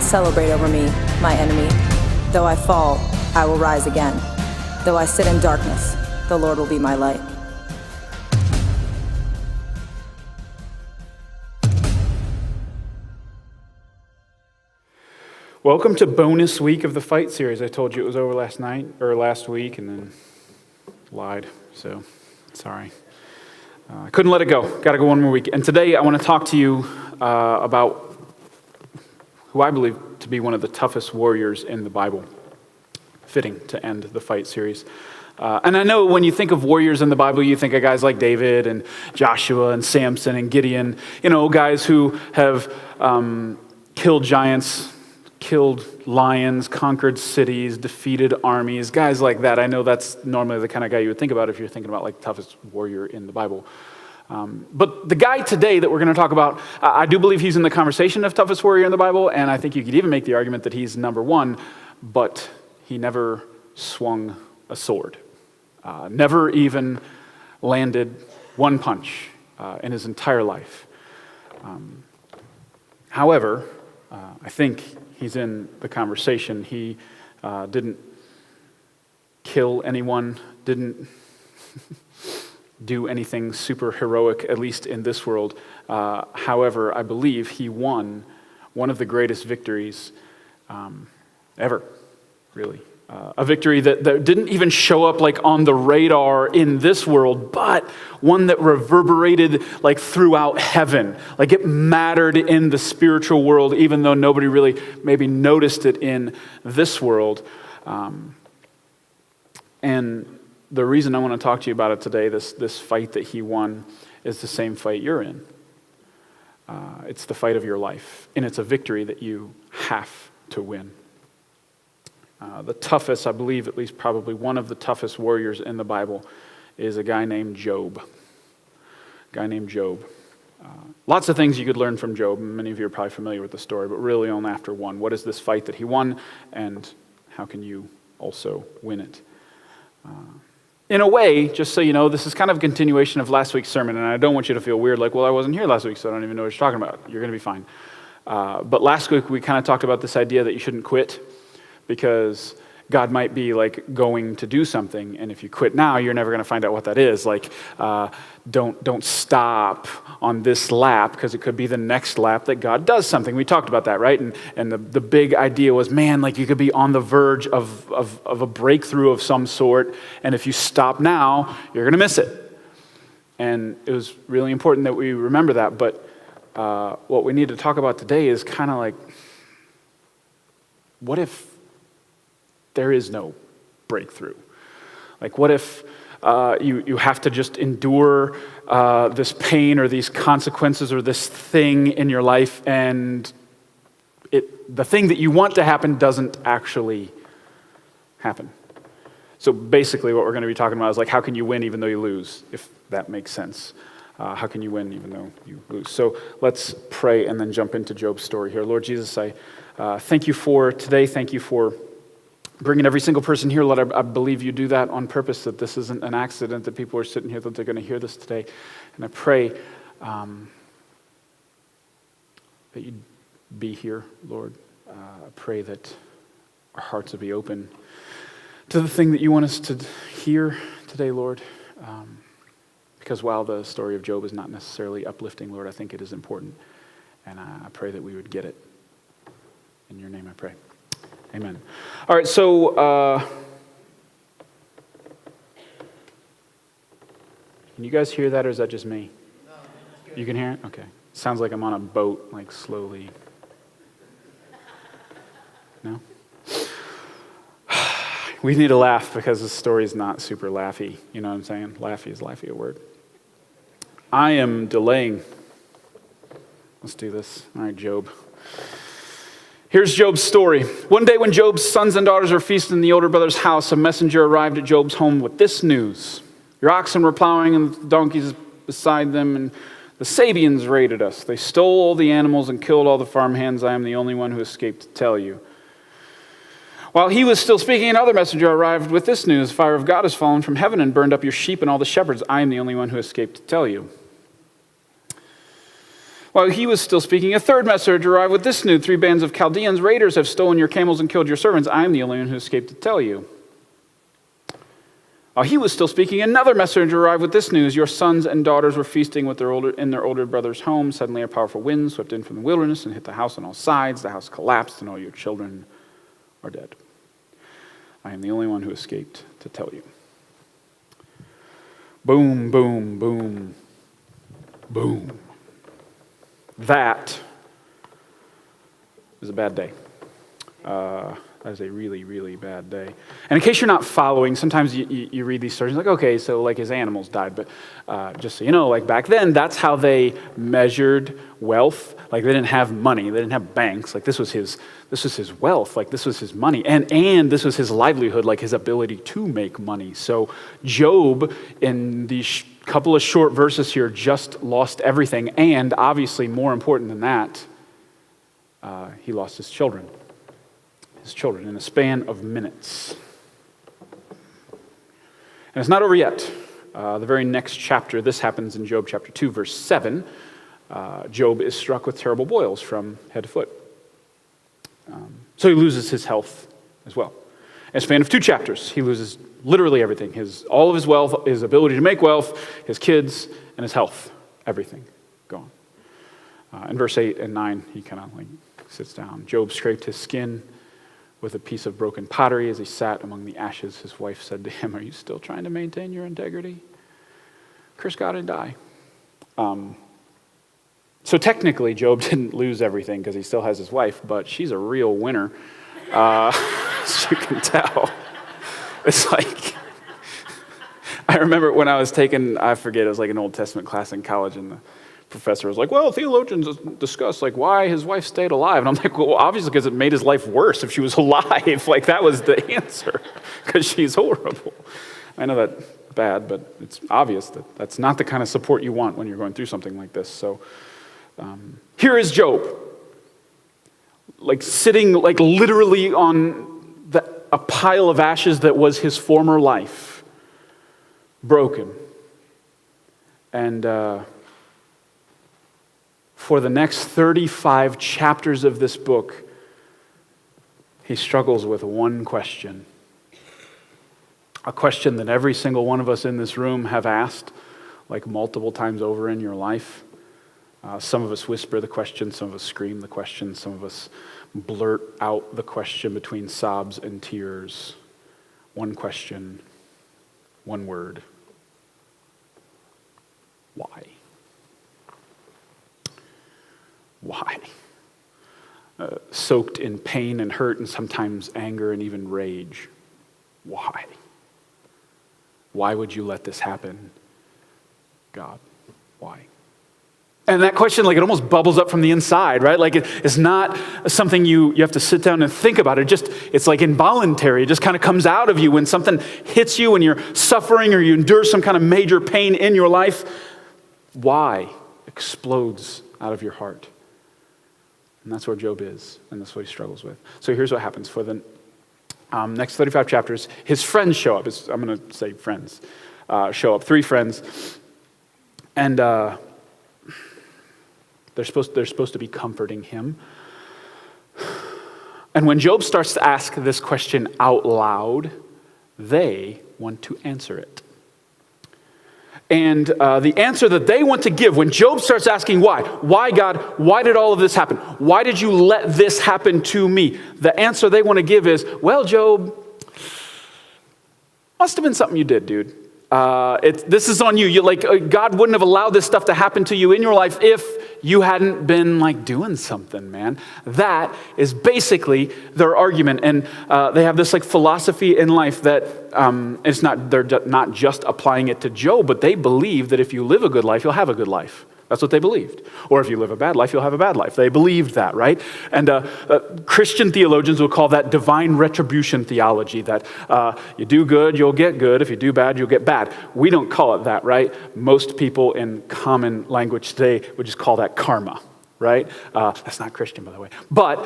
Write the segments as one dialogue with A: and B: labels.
A: celebrate over me, my enemy. Though I fall, I will rise again. Though I sit in darkness, the Lord will be my light.
B: Welcome to bonus week of the Fight series. I told you it was over last week, and then lied, so sorry. I couldn't let it go. Got to go one more week. And today I want to talk to you about who I believe to be one of the toughest warriors in the Bible. Fitting to end the Fight series. And I know when you think of warriors in the Bible, you think of guys like David and Joshua and Samson and Gideon, guys who have killed giants, killed lions, conquered cities, defeated armies, guys like that. I know that's normally the kind of guy you would think about if you're thinking about like the toughest warrior in the Bible. But the guy today that we're going to talk about, I do believe he's in the conversation of toughest warrior in the Bible, and I think you could even make the argument that he's number one, but he never swung a sword. Never even landed one punch in his entire life. However, I think he's in the conversation. He didn't kill anyone, didn't do anything super heroic, at least in this world. However, I believe he won one of the greatest victories ever, really. A victory that didn't even show up like on the radar in this world, but one that reverberated like throughout heaven. Like it mattered in the spiritual world, even though nobody really maybe noticed it in this world. And the reason I want to talk to you about it today, this fight that he won, is the same fight you're in. It's the fight of your life, and it's a victory that you have to win. The toughest, I believe, at least probably one of the toughest warriors in the Bible is a guy named Job. Lots of things you could learn from Job. Many of you are probably familiar with the story, but really only after one. What is this fight that he won, and how can you also win it? In a way, just so you know, this is kind of a continuation of last week's sermon, and I don't want you to feel weird, like, well, I wasn't here last week, so I don't even know what you're talking about. You're going to be fine. But last week, we kind of talked about this idea that you shouldn't quit, because God might be like going to do something, and if you quit now, you're never going to find out what that is. Like, don't stop on this lap, because it could be the next lap that God does something. We talked about that, right? And the big idea was, man, like you could be on the verge of a breakthrough of some sort, and if you stop now, you're going to miss it. And it was really important that we remember that. But what we need to talk about today is kind of like, what if there is no breakthrough? Like, what if you have to just endure this pain or these consequences or this thing in your life, and the thing that you want to happen doesn't actually happen? So basically what we're going to be talking about is like, how can you win even though you lose, if that makes sense? How can you win even though you lose? So let's pray and then jump into Job's story here. Lord Jesus, I thank you for today. Thank you for bringing every single person here. Lord, I believe you do that on purpose, that this isn't an accident, that people are sitting here, that they're going to hear this today. And I pray that you'd be here, Lord. I pray that our hearts will be open to the thing that you want us to hear today, Lord. Because while the story of Job is not necessarily uplifting, Lord, I think it is important. And I pray that we would get it. In your name I pray. Amen. All right, so can you guys hear that, or is that just me? No, you can hear it? Okay. Sounds like I'm on a boat, like slowly. No? We need to laugh because the story is not super laughy. You know what I'm saying? Laughy is laughy a word. I am delaying. Let's do this. All right, Job. Here's Job's story. One day when Job's sons and daughters were feasting in the older brother's house, a messenger arrived at Job's home with this news. Your oxen were plowing and the donkeys beside them, and the Sabians raided us. They stole all the animals and killed all the farmhands. I am the only one who escaped to tell you. While he was still speaking, another messenger arrived with this news. Fire of God has fallen from heaven and burned up your sheep and all the shepherds. I am the only one who escaped to tell you. While he was still speaking, a third messenger arrived with this news: 3 bands of Chaldeans, raiders, have stolen your camels and killed your servants. I am the only one who escaped to tell you. While he was still speaking, another messenger arrived with this news: your sons and daughters were feasting with in their older brother's home. Suddenly a powerful wind swept in from the wilderness and hit the house on all sides. The house collapsed and all your children are dead. I am the only one who escaped to tell you. Boom, boom, boom, boom. That is a bad day. That is a really, really bad day. And in case you're not following, sometimes you read these stories like, okay, so like his animals died, but just so you know, like back then, that's how they measured wealth. Like they didn't have money, they didn't have banks. Like this was his wealth, like this was his money, and this was his livelihood, like his ability to make money. So Job, in these couple of short verses here, just lost everything, and obviously more important than that, he lost his children. His children in a span of minutes. And it's not over yet. The very next chapter, this happens in Job chapter 2, verse 7. Job is struck with terrible boils from head to foot. So he loses his health as well. In a span of 2 chapters, he loses literally everything. All of his wealth, his ability to make wealth, his kids, and his health. Everything gone. In verse 8 and 9, he kind of like sits down. Job scraped his skin with a piece of broken pottery as he sat among the ashes. His wife said to him, "Are you still trying to maintain your integrity? Curse God and die." So technically, Job didn't lose everything because he still has his wife, but she's a real winner, as you can tell. It's like, I remember when I was taking, I forget, it was like an Old Testament class in college, and the professor was like, well, theologians discuss like why his wife stayed alive. And I'm like, well, obviously because it made his life worse if she was alive. Like that was the answer, because she's horrible. I know that's bad, but it's obvious that that's not the kind of support you want when you're going through something like this. So here is Job, like sitting like literally on a pile of ashes that was his former life, broken. And for the next 35 chapters of this book, he struggles with one question. A question that every single one of us in this room have asked, like multiple times over in your life. Some of us whisper the question, some of us scream the question, some of us blurt out the question between sobs and tears. One question, one word. Why? Why? Soaked in pain and hurt and sometimes anger and even rage. Why? Why would you let this happen, God? Why? And that question, like, it almost bubbles up from the inside, right? Like, it's not something you have to sit down and think about. It's like involuntary. It just kind of comes out of you when something hits you, when you're suffering or you endure some kind of major pain in your life. Why explodes out of your heart. And that's where Job is, and that's what he struggles with. So here's what happens. For the next 35 chapters, his friends show up. I'm going to say friends. Show up, 3 friends. And they're supposed to be comforting him. And when Job starts to ask this question out loud, they want to answer it. And the answer that they want to give when Job starts asking why God, why did all of this happen? Why did you let this happen to me? The answer they want to give is, well, Job, must have been something you did, dude. This is on you. God wouldn't have allowed this stuff to happen to you in your life if you hadn't been like doing something, man. That is basically their argument. And they have this like philosophy in life that they're not just applying it to Job, but they believe that if you live a good life, you'll have a good life. That's what they believed. Or if you live a bad life, you'll have a bad life. They believed that, right? And Christian theologians will call that divine retribution theology, that you do good, you'll get good. If you do bad, you'll get bad. We don't call it that, right? Most people in common language today would just call that karma, right? That's not Christian, by the way. But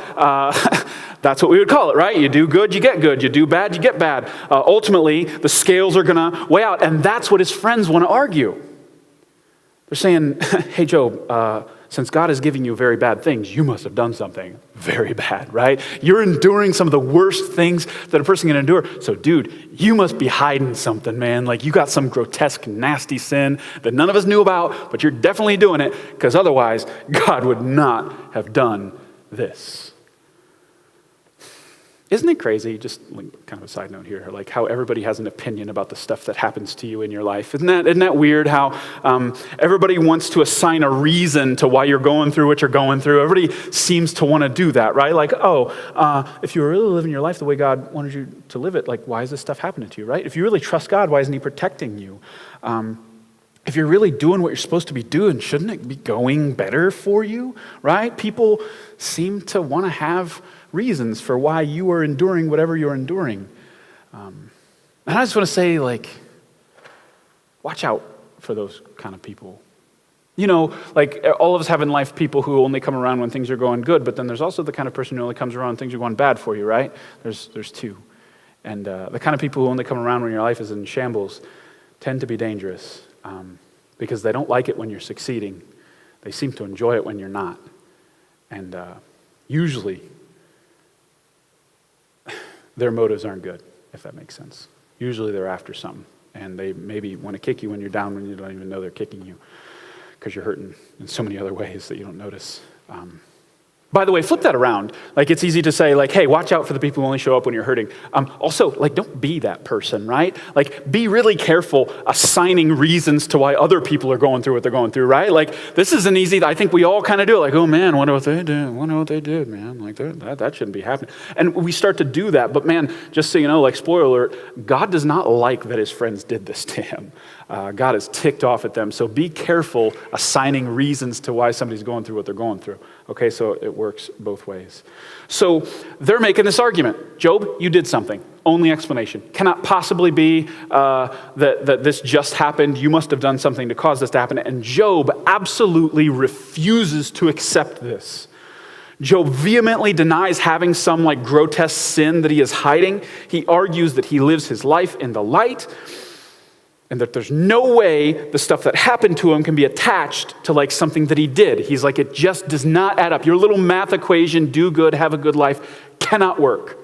B: that's what we would call it, right? You do good, you get good. You do bad, you get bad. Ultimately, the scales are going to weigh out. And that's what his friends want to argue. They're saying, hey, Job, since God is giving you very bad things, you must have done something very bad, right? You're enduring some of the worst things that a person can endure. So dude, you must be hiding something, man. Like you got some grotesque, nasty sin that none of us knew about, but you're definitely doing it because otherwise God would not have done this. Isn't it crazy, just like kind of a side note here, like how everybody has an opinion about the stuff that happens to you in your life? Isn't that weird how everybody wants to assign a reason to why you're going through what you're going through? Everybody seems to want to do that, right? Like, if you were really living your life the way God wanted you to live it, like why is this stuff happening to you, right? If you really trust God, why isn't he protecting you? If you're really doing what you're supposed to be doing, shouldn't it be going better for you, right? People seem to want to have reasons for why you are enduring whatever you're enduring. And I just want to say, like, watch out for those kind of people. You know, like all of us have in life people who only come around when things are going good, but then there's also the kind of person who only comes around when things are going bad for you, right? There's two. And the kind of people who only come around when your life is in shambles tend to be dangerous because they don't like it when you're succeeding. They seem to enjoy it when you're not. And usually, their motives aren't good, if that makes sense. Usually they're after something, and they maybe want to kick you when you're down when you don't even know they're kicking you because you're hurting in so many other ways that you don't notice. By the way, flip that around. Like, it's easy to say, like, hey, watch out for the people who only show up when you're hurting. Also, like, don't be that person, right? Like, be really careful assigning reasons to why other people are going through what they're going through, right? Like, this isn't easy. I think we all kind of do it. Like, oh, man, wonder what they did. Wonder what they did, man. Like, that shouldn't be happening. And we start to do that. But, man, just so you know, like, spoiler alert, God does not like that his friends did this to him. God is ticked off at them. So be careful assigning reasons to why somebody's going through what they're going through. Okay, so it works both ways. So they're making this argument. Job, you did something. Only explanation. Cannot possibly be that this just happened. You must have done something to cause this to happen. And Job absolutely refuses to accept this. Job vehemently denies having some like grotesque sin that he is hiding. He argues that he lives his life in the light, and that there's no way the stuff that happened to him can be attached to like something that he did. He's like, it just does not add up. Your little math equation, do good, have a good life, cannot work.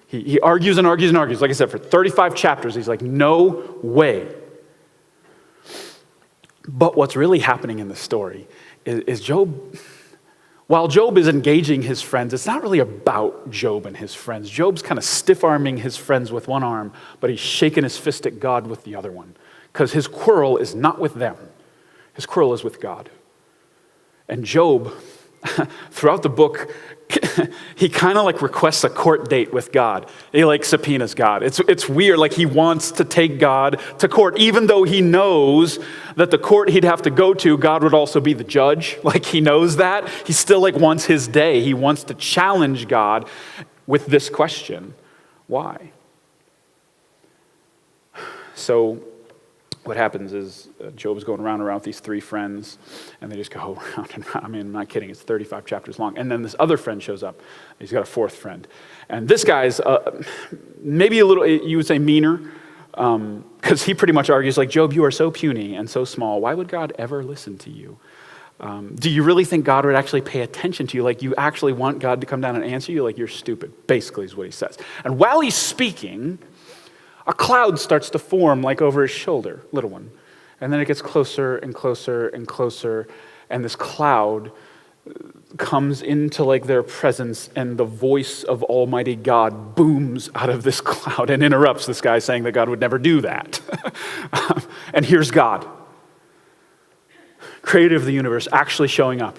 B: He argues and argues and argues. Like I said, for 35 chapters, he's like, no way. But what's really happening in the story is Job, while Job is engaging his friends, it's not really about Job and his friends. Job's kind of stiff-arming his friends with one arm, but he's shaking his fist at God with the other one. Because his quarrel is not with them. His quarrel is with God. And Job, throughout the book, he kind of like requests a court date with God. He like subpoenas God. It's weird. Like he wants to take God to court, even though he knows that the court he'd have to go to, God would also be the judge. Like he knows that. He still like wants his day. He wants to challenge God with this question. Why? So what happens is Job's going around and around with these three friends, and they just go around and around. I mean, I'm not kidding. It's 35 chapters long. And then this other friend shows up. He's got a fourth friend. And this guy's maybe a little, you would say, meaner, because he pretty much argues, like, Job, you are so puny and so small. Why would God ever listen to you? Do you really think God would actually pay attention to you? Like, you actually want God to come down and answer you? Like, you're stupid, basically is what he says. And while he's speaking, a cloud starts to form like over his shoulder, little one. And then it gets closer and closer and closer. And this cloud comes into like their presence, and the voice of Almighty God booms out of this cloud and interrupts this guy saying that God would never do that. And here's God, creator of the universe, actually showing up.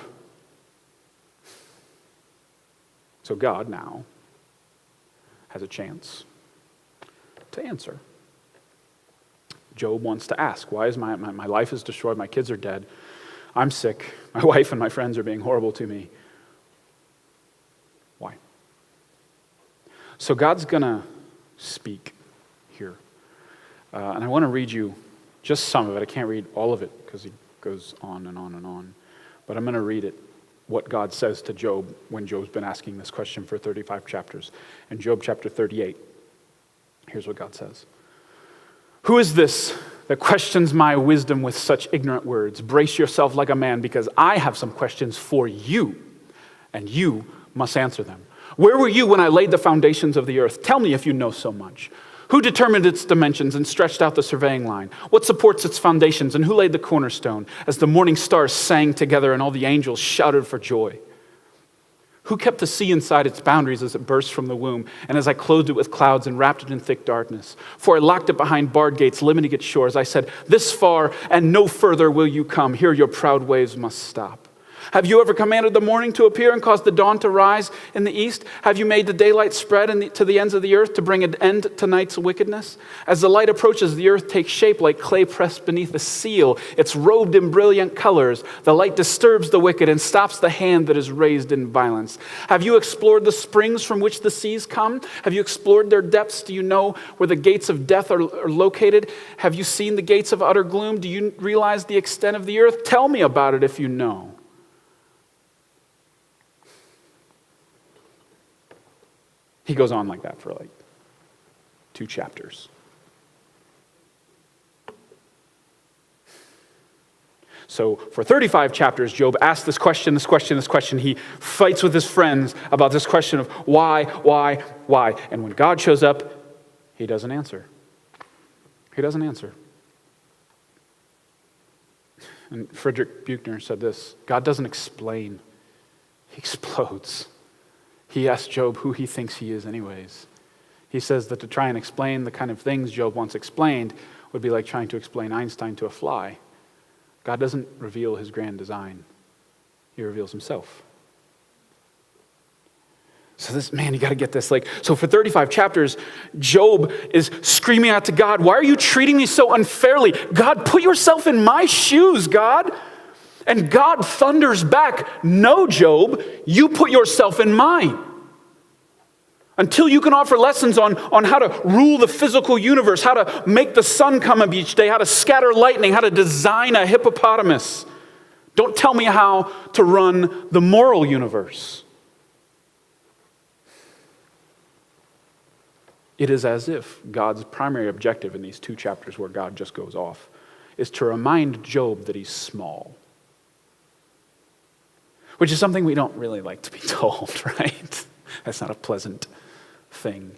B: So God now has a chance to answer. Job wants to ask, why is my life is destroyed, my kids are dead, I'm sick, my wife and my friends are being horrible to me. Why? So God's gonna speak here. And I want to read you just some of it. I can't read all of it because he goes on and on and on. But I'm going to read it, what God says to Job when Job's been asking this question for 35 chapters. In Job chapter 38, here's what God says. Who is this that questions my wisdom with such ignorant words. Brace yourself like a man, because I have some questions for you, and you must answer them. Where were you when I laid the foundations of the earth? Tell me if you know so much. Who determined its dimensions and stretched out the surveying line? What supports its foundations, and who laid the cornerstone? As the morning stars sang together and all the angels shouted for joy. Who kept the sea inside its boundaries as it burst from the womb, and as I clothed it with clouds and wrapped it in thick darkness? For I locked it behind barred gates, limiting its shores. I said, this far and no further will you come. Here your proud waves must stop. Have you ever commanded the morning to appear and caused the dawn to rise in the east? Have you made the daylight spread to the ends of the earth to bring an end to night's wickedness? As the light approaches, the earth takes shape like clay pressed beneath a seal. It's robed in brilliant colors. The light disturbs the wicked and stops the hand that is raised in violence. Have you explored the springs from which the seas come? Have you explored their depths? Do you know where the gates of death are located? Have you seen the gates of utter gloom? Do you realize the extent of the earth? Tell me about it if you know. He goes on like that for 2 chapters. So for 35 chapters, Job asks this question. He fights with his friends about this question of why. And when God shows up, he doesn't answer. And Friedrich Buechner said this: God doesn't explain, he explodes. He asks Job who he thinks he is anyways. He says that to try and explain the kind of things Job once explained would be like trying to explain Einstein to a fly. God doesn't reveal his grand design. He reveals himself. So you got to get this. So for 35 chapters, Job is screaming out to God, why are you treating me so unfairly? God, put yourself in my shoes, God. And God thunders back, no, Job, you put yourself in mine. Until you can offer lessons on how to rule the physical universe, how to make the sun come up each day, how to scatter lightning, how to design a hippopotamus. Don't tell me how to run the moral universe. It is as if God's primary objective in these 2 chapters where God just goes off is to remind Job that he's small. Which is something we don't really like to be told, right? That's not a pleasant thing.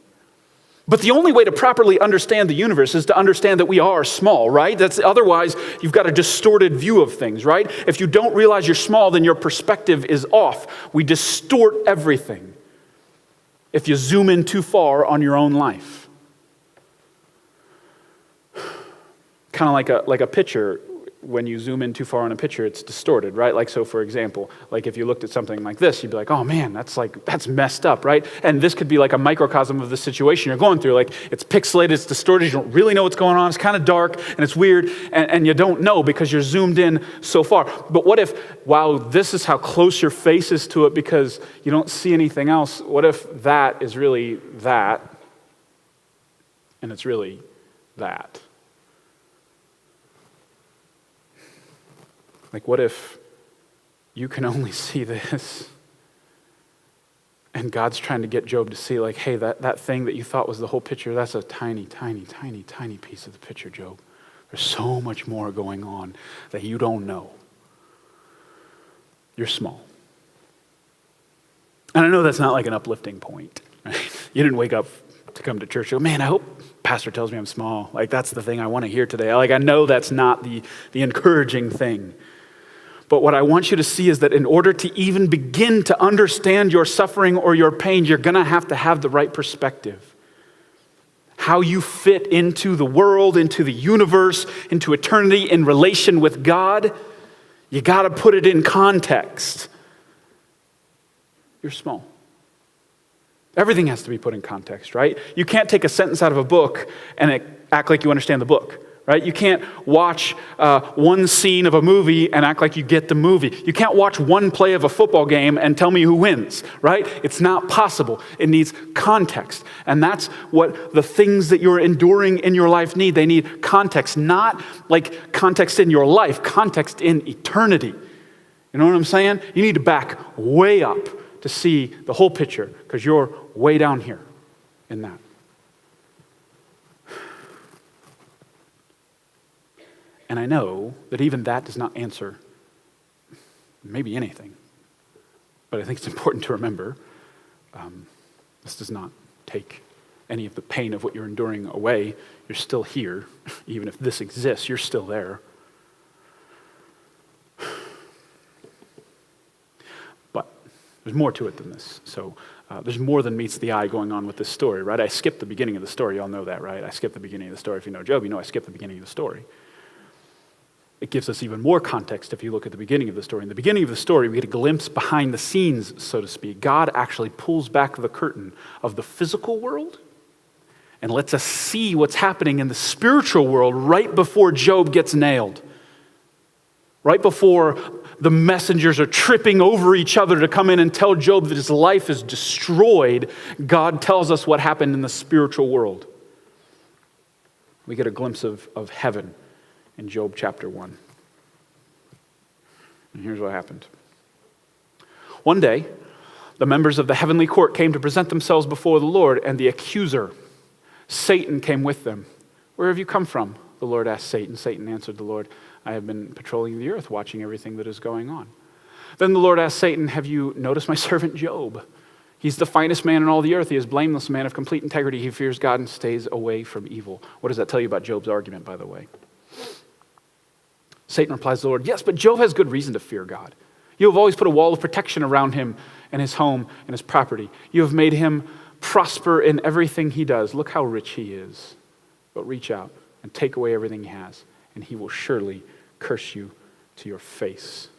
B: But the only way to properly understand the universe is to understand that we are small, right? Otherwise, you've got a distorted view of things, right? If you don't realize you're small, then your perspective is off. We distort everything if you zoom in too far on your own life. Kind of like a picture. When you zoom in too far on a picture, it's distorted, right? So for example, if you looked at something like this, you'd be like, oh man, that's messed up, right? And this could be like a microcosm of the situation you're going through. It's pixelated, it's distorted, you don't really know what's going on, it's kind of dark, and it's weird, and you don't know because you're zoomed in so far. But what if, while this is how close your face is to it because you don't see anything else, what if that is really that, and it's really that? What if you can only see this and God's trying to get Job to see hey, that thing that you thought was the whole picture, that's a tiny, tiny, tiny, tiny piece of the picture, Job. There's so much more going on that you don't know. You're small. And I know that's not an uplifting point, right? You didn't wake up to come to church and go, man, I hope pastor tells me I'm small. That's the thing I want to hear today. I know that's not the encouraging thing. But what I want you to see is that in order to even begin to understand your suffering or your pain, you're going to have the right perspective. How you fit into the world, into the universe, into eternity in relation with God, you got to put it in context. You're small. Everything has to be put in context, right? You can't take a sentence out of a book and act like you understand the book. Right? You can't watch one scene of a movie and act like you get the movie. You can't watch one play of a football game and tell me who wins, right? It's not possible. It needs context. And that's what the things that you're enduring in your life need. They need context, not context in your life, context in eternity. You know what I'm saying? You need to back way up to see the whole picture because you're way down here in that. And I know that even that does not answer maybe anything. But I think it's important to remember this does not take any of the pain of what you're enduring away. You're still here. Even if this exists, you're still there. But there's more to it than this. So there's more than meets the eye going on with this story, right? I skipped the beginning of the story. You all know that, right? I skipped the beginning of the story. If you know Job, you know I skipped the beginning of the story. It gives us even more context if you look at the beginning of the story. In the beginning of the story, we get a glimpse behind the scenes, so to speak. God actually pulls back the curtain of the physical world and lets us see what's happening in the spiritual world right before Job gets nailed. Right before the messengers are tripping over each other to come in and tell Job that his life is destroyed, God tells us what happened in the spiritual world. We get a glimpse of heaven in Job chapter 1. And here's what happened. One day, the members of the heavenly court came to present themselves before the Lord, and the accuser, Satan, came with them. "Where have you come from?" the Lord asked Satan. Satan answered the Lord, "I have been patrolling the earth, watching everything that is going on." Then the Lord asked Satan, "Have you noticed my servant Job? He's the finest man in all the earth. He is blameless, a man of complete integrity. He fears God and stays away from evil." What does that tell you about Job's argument, by the way? Satan replies to the Lord, "Yes, but Job has good reason to fear God. You have always put a wall of protection around him and his home and his property. You have made him prosper in everything he does. Look how rich he is. But reach out and take away everything he has, and he will surely curse you to your face."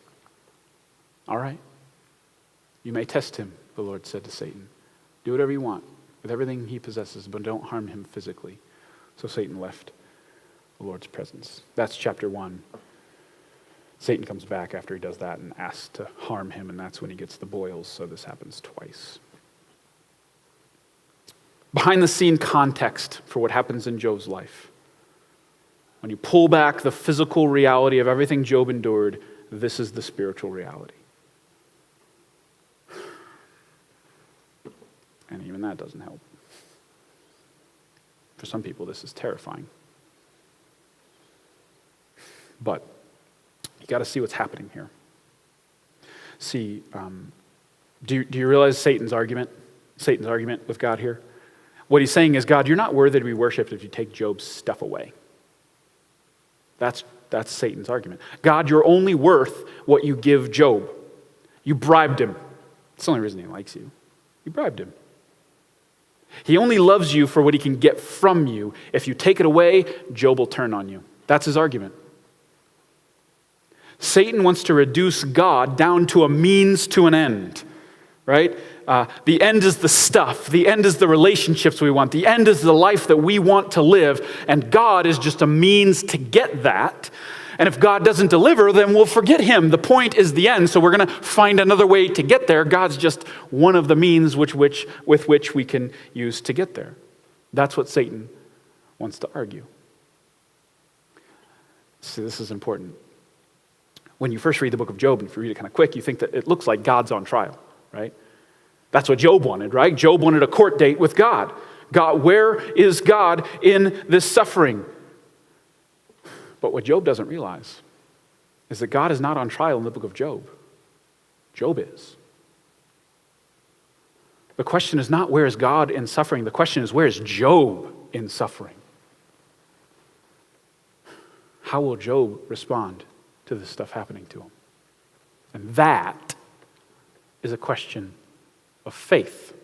B: All right. "You may test him," the Lord said to Satan. "Do whatever you want with everything he possesses, but don't harm him physically." So Satan left the Lord's presence. That's chapter 1. Satan comes back after he does that and asks to harm him, and that's when he gets the boils, so this happens twice. Behind the scene context for what happens in Job's life. When you pull back the physical reality of everything Job endured, this is the spiritual reality. And even that doesn't help. For some people, this is terrifying. But you got to see what's happening here. See, do you realize Satan's argument with God here? What he's saying is, God, you're not worthy to be worshipped if you take Job's stuff away. That's Satan's argument. God, you're only worth what you give Job. You bribed him. It's the only reason he likes you. You bribed him. He only loves you for what he can get from you. If you take it away, Job will turn on you. That's his argument. Satan wants to reduce God down to a means to an end, right? The end is the stuff. The end is the relationships we want. The end is the life that we want to live, and God is just a means to get that. And if God doesn't deliver, then we'll forget him. The point is the end, so we're going to find another way to get there. God's just one of the means with which we can use to get there. That's what Satan wants to argue. See, this is important. When you first read the book of Job, and if you read it kind of quick, you think that it looks like God's on trial, right? That's what Job wanted, right? Job wanted a court date with God. God, where is God in this suffering? But what Job doesn't realize is that God is not on trial in the book of Job. Job is. The question is not where is God in suffering. The question is where is Job in suffering? How will Job respond to this stuff happening to him? And that is a question of faith.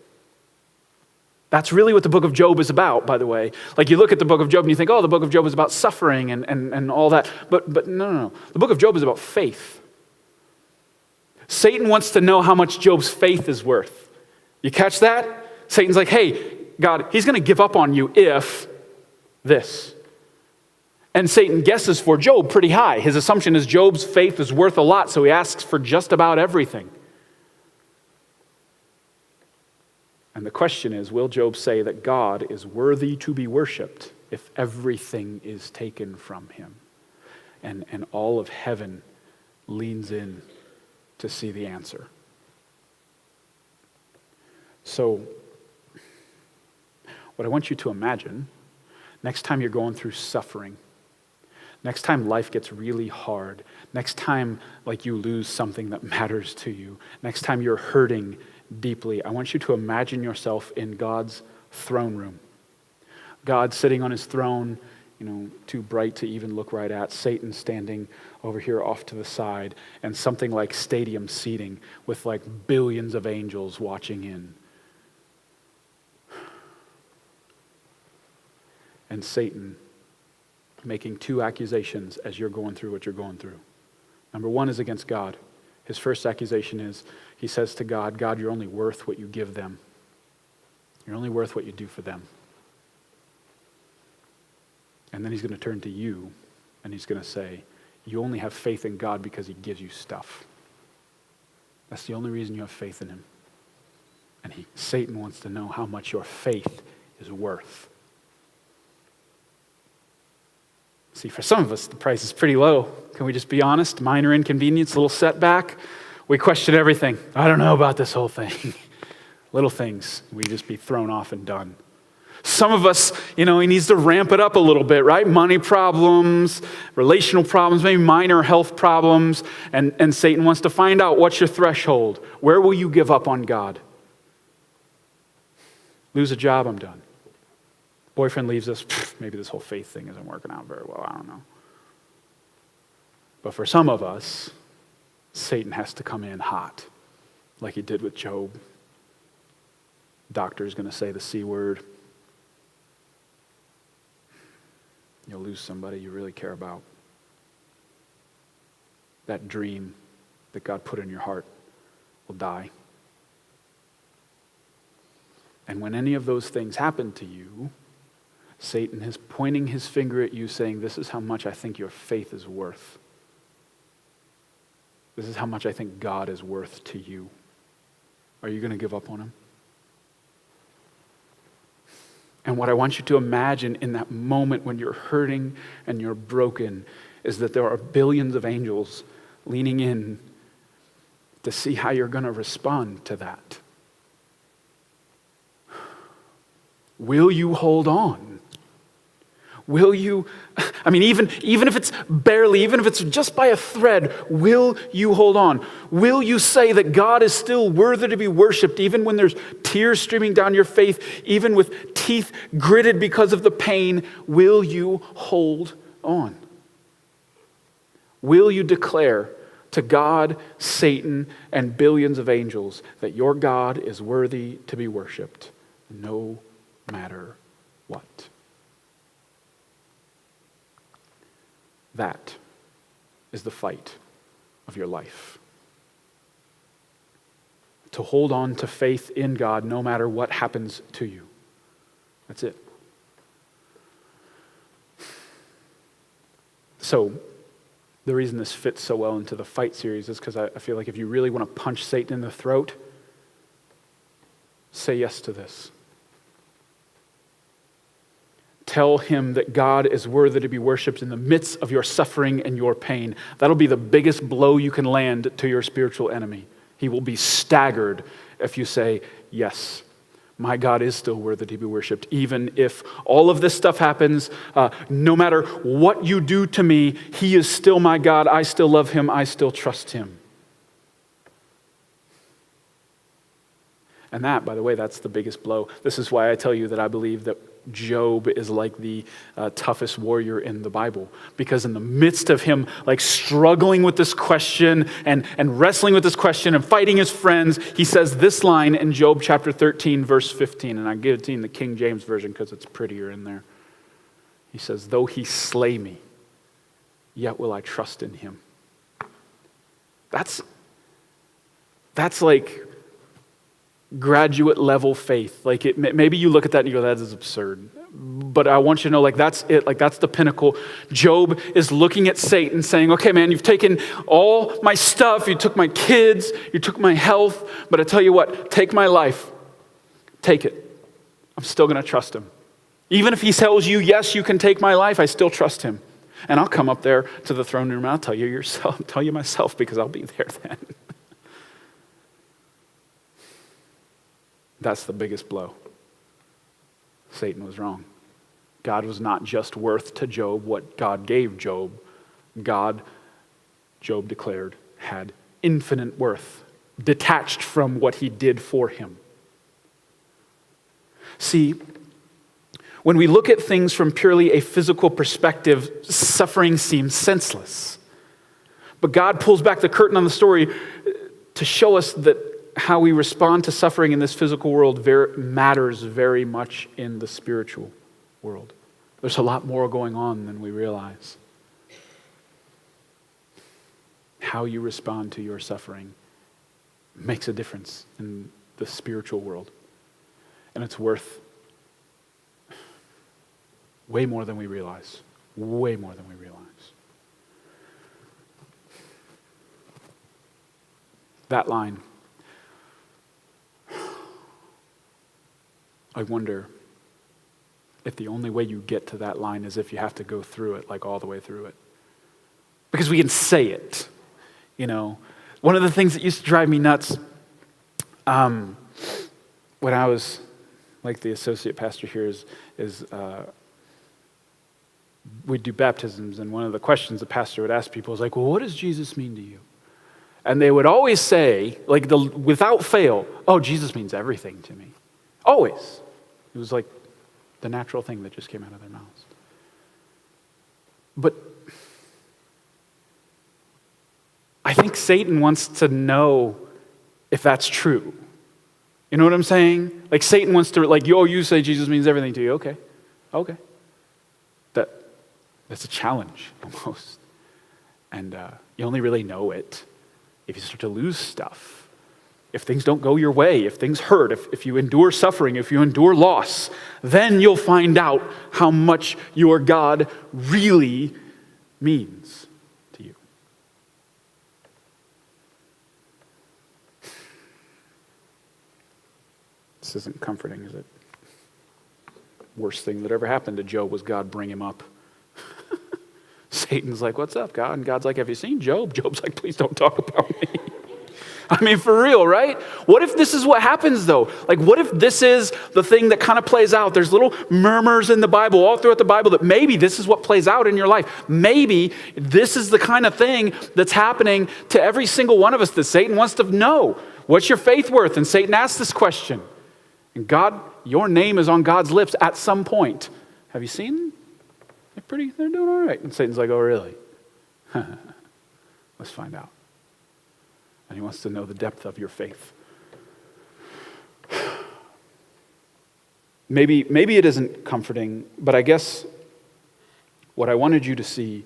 B: That's really what the book of Job is about, by the way. Like you look at the book of Job and you think, oh, the book of Job is about suffering and all that. But no. The book of Job is about faith. Satan wants to know how much Job's faith is worth. You catch that? Satan's like, hey, God, he's going to give up on you if this. And Satan guesses for Job pretty high. His assumption is Job's faith is worth a lot, so he asks for just about everything. And the question is, will Job say that God is worthy to be worshipped if everything is taken from him? And all of heaven leans in to see the answer. So, what I want you to imagine, next time you're going through suffering, Next time life gets really hard, next time like you lose something that matters to you, next time you're hurting deeply, I want you to imagine yourself in God's throne room. God sitting on his throne, too bright to even look right at, Satan standing over here off to the side, and something like stadium seating with like billions of angels watching in. And Satan making two accusations as you're going through what you're going through. Number one is against God. His first accusation is, he says to God, God, you're only worth what you give them. You're only worth what you do for them. And then he's going to turn to you and he's going to say, you only have faith in God because he gives you stuff. That's the only reason you have faith in him. And Satan wants to know how much your faith is worth. See, for some of us, the price is pretty low. Can we just be honest? Minor inconvenience, little setback. We question everything. I don't know about this whole thing. Little things, we just be thrown off and done. Some of us, he needs to ramp it up a little bit, right? Money problems, relational problems, maybe minor health problems. And Satan wants to find out, what's your threshold? Where will you give up on God? Lose a job, I'm done. Boyfriend leaves us, maybe this whole faith thing isn't working out very well, I don't know. But for some of us, Satan has to come in hot, like he did with Job. Doctor's going to say the C word. You'll lose somebody you really care about. That dream that God put in your heart will die. And when any of those things happen to you, Satan is pointing his finger at you saying, this is how much I think your faith is worth. This is how much I think God is worth to you. Are you going to give up on him? And what I want you to imagine in that moment when you're hurting and you're broken is that there are billions of angels leaning in to see how you're going to respond to that. Will you hold on? Will you, even if it's barely, even if it's just by a thread, will you hold on? Will you say that God is still worthy to be worshiped, even when there's tears streaming down your face, even with teeth gritted because of the pain? Will you hold on? Will you declare to God, Satan, and billions of angels that your God is worthy to be worshiped, no matter what? That is the fight of your life. To hold on to faith in God no matter what happens to you. That's it. So, the reason this fits so well into the fight series is because I feel like if you really want to punch Satan in the throat, say yes to this. Tell him that God is worthy to be worshiped in the midst of your suffering and your pain. That'll be the biggest blow you can land to your spiritual enemy. He will be staggered if you say, yes, my God is still worthy to be worshiped. Even if all of this stuff happens, no matter what you do to me, he is still my God. I still love him. I still trust him. And that, by the way, that's the biggest blow. This is why I tell you that I believe that Job is like the toughest warrior in the Bible, because in the midst of him like struggling with this question and wrestling with this question and fighting his friends, he says this line in Job chapter 13, verse 15, and I give it to you in the King James Version because it's prettier in there. He says, though he slay me, yet will I trust in him. That's like graduate level faith. Like maybe you look at that and you go, that is absurd. But I want you to know, like that's it. Like that's the pinnacle. Job is looking at Satan saying, okay, man, you've taken all my stuff. You took my kids. You took my health. But I tell you what, take my life. Take it. I'm still going to trust him. Even if he tells you, yes, you can take my life, I still trust him. And I'll come up there to the throne room and I'll tell you myself because I'll be there then. That's the biggest blow. Satan was wrong. God was not just worth to Job what God gave Job. God, Job declared, had infinite worth, detached from what he did for him. See, when we look at things from purely a physical perspective, suffering seems senseless. But God pulls back the curtain on the story to show us that how we respond to suffering in this physical world matters very much in the spiritual world. There's a lot more going on than we realize. How you respond to your suffering makes a difference in the spiritual world. And it's worth way more than we realize. Way more than we realize. That line, I wonder if the only way you get to that line is if you have to go through it, like all the way through it. Because we can say it, you know. One of the things that used to drive me nuts when I was like the associate pastor here is we'd do baptisms, and one of the questions the pastor would ask people was like, well, what does Jesus mean to you? And they would always say, like without fail, oh, Jesus means everything to me. Always. It was like the natural thing that just came out of their mouths. But I think Satan wants to know if that's true. You know what I'm saying? Like Satan wants to, like, you say Jesus means everything to you. Okay. That's a challenge almost. And you only really know it if you start to lose stuff. If things don't go your way, if things hurt, if you endure suffering, if you endure loss, then you'll find out how much your God really means to you. This isn't comforting, is it? Worst thing that ever happened to Job was God bring him up. Satan's like, what's up, God? And God's like, have you seen Job? Job's like, please don't talk about me. I mean, for real, right? What if this is what happens, though? Like, what if this is the thing that kind of plays out? There's little murmurs in the Bible, all throughout the Bible, that maybe this is what plays out in your life. Maybe this is the kind of thing that's happening to every single one of us that Satan wants to know. What's your faith worth? And Satan asks this question. And God, your name is on God's lips at some point. Have you seen them? They're doing all right. And Satan's like, oh, really? Let's find out. And he wants to know the depth of your faith. Maybe it isn't comforting, but I guess what I wanted you to see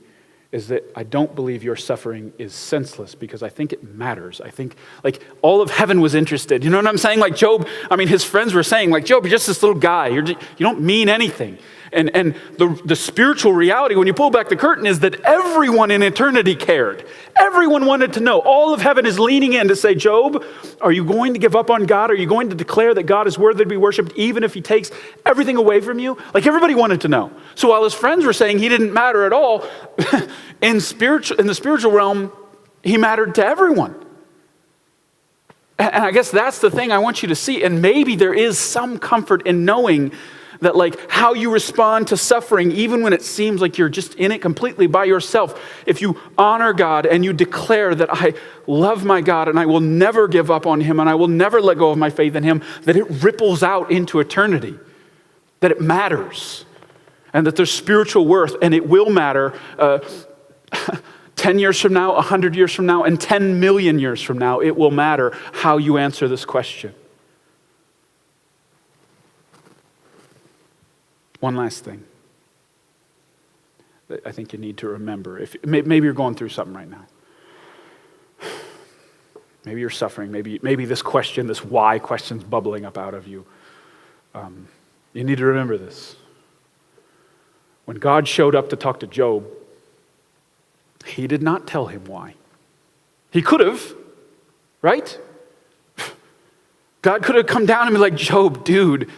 B: is that I don't believe your suffering is senseless, because I think it matters. I think, like, all of heaven was interested. You know what I'm saying? Like Job, I mean, his friends were saying, like, Job, you're just this little guy. You don't mean anything. And the spiritual reality, when you pull back the curtain, is that everyone in eternity cared. Everyone wanted to know. All of heaven is leaning in to say, Job, are you going to give up on God? Are you going to declare that God is worthy to be worshipped even if he takes everything away from you? Like, everybody wanted to know. So while his friends were saying he didn't matter at all, in the spiritual realm, he mattered to everyone. And I guess that's the thing I want you to see. And maybe there is some comfort in knowing that, like, how you respond to suffering, even when it seems like you're just in it completely by yourself, if you honor God and you declare that I love my God and I will never give up on him and I will never let go of my faith in him, that it ripples out into eternity, that it matters, and that there's spiritual worth, and it will matter 10 years from now, 100 years from now, and 10 million years from now. It will matter how you answer this question. One last thing that I think you need to remember. If maybe you're going through something right now. Maybe you're suffering. Maybe this question, this why question's bubbling up out of you. You need to remember this. When God showed up to talk to Job, he did not tell him why. He could have, right? God could have come down and be like, Job, dude,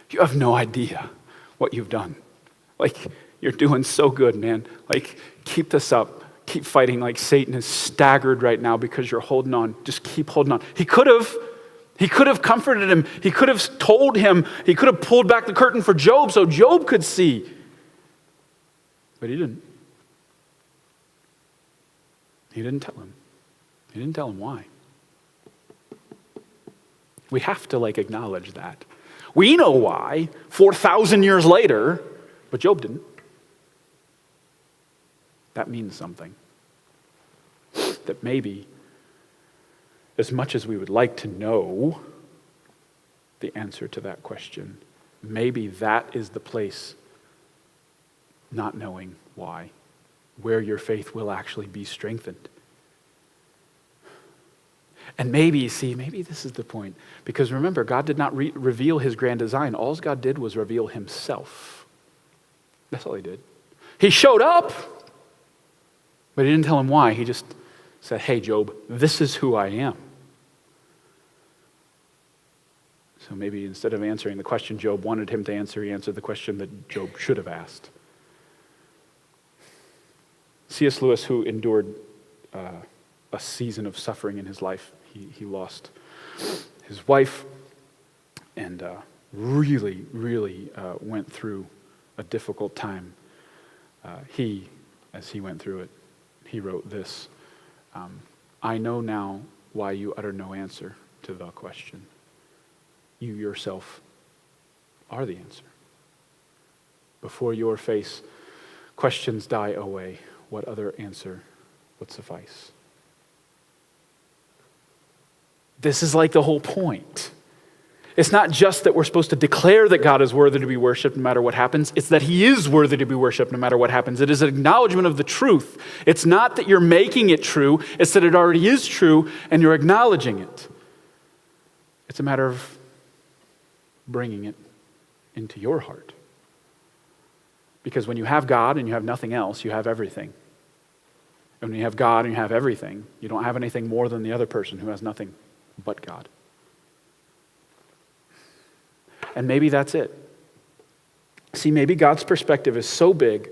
B: you have no idea what you've done. Like, you're doing so good, man. Like, keep this up. Keep fighting. Like, Satan is staggered right now because you're holding on. Just keep holding on. He could have, He could have comforted him. He could have told him. He could have pulled back the curtain for Job so Job could see. But he didn't. He didn't tell him. He didn't tell him why. We have to acknowledge that. We know why 4,000 years later, but Job didn't. That means something. That maybe, as much as we would like to know the answer to that question, maybe that is the place, not knowing why, where your faith will actually be strengthened. And maybe this is the point. Because remember, God did not reveal his grand design. All God did was reveal himself. That's all he did. He showed up, but he didn't tell him why. He just said, hey, Job, this is who I am. So maybe instead of answering the question Job wanted him to answer, he answered the question that Job should have asked. C.S. Lewis, who endured a season of suffering in his life, he lost his wife and really went through a difficult time. As he went through it, he wrote this, I know now why you utter no answer to the question. You yourself are the answer. Before your face, questions die away. What other answer would suffice? This is the whole point. It's not just that we're supposed to declare that God is worthy to be worshiped no matter what happens. It's that he is worthy to be worshiped no matter what happens. It is an acknowledgement of the truth. It's not that you're making it true. It's that it already is true and you're acknowledging it. It's a matter of bringing it into your heart. Because when you have God and you have nothing else, you have everything. And when you have God and you have everything, you don't have anything more than the other person who has nothing but God. And maybe that's it. See, maybe God's perspective is so big,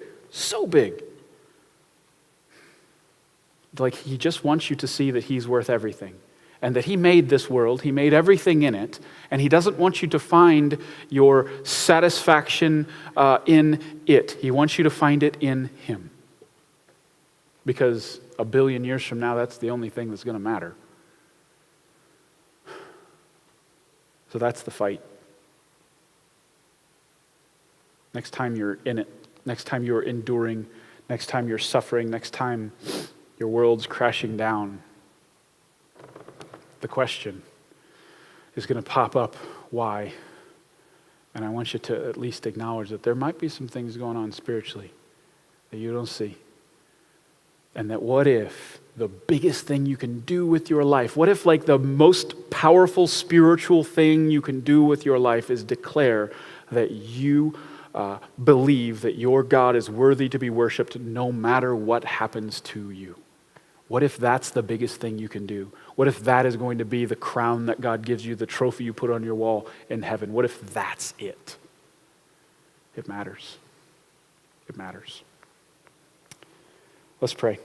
B: he just wants you to see that he's worth everything. And that he made this world, he made everything in it, and he doesn't want you to find your satisfaction in it. He wants you to find it in him. Because 1 billion years from now, that's the only thing that's going to matter. So that's the fight. Next time you're in it, next time you're enduring, next time you're suffering, next time your world's crashing down, the question is going to pop up, why? And I want you to at least acknowledge that there might be some things going on spiritually that you don't see. And that what if the biggest thing you can do with your life, what if the most powerful spiritual thing you can do with your life is declare that you believe that your God is worthy to be worshiped no matter what happens to you? What if that's the biggest thing you can do? What if that is going to be the crown that God gives you, the trophy you put on your wall in heaven? What if that's it? It matters. It matters. Let's pray.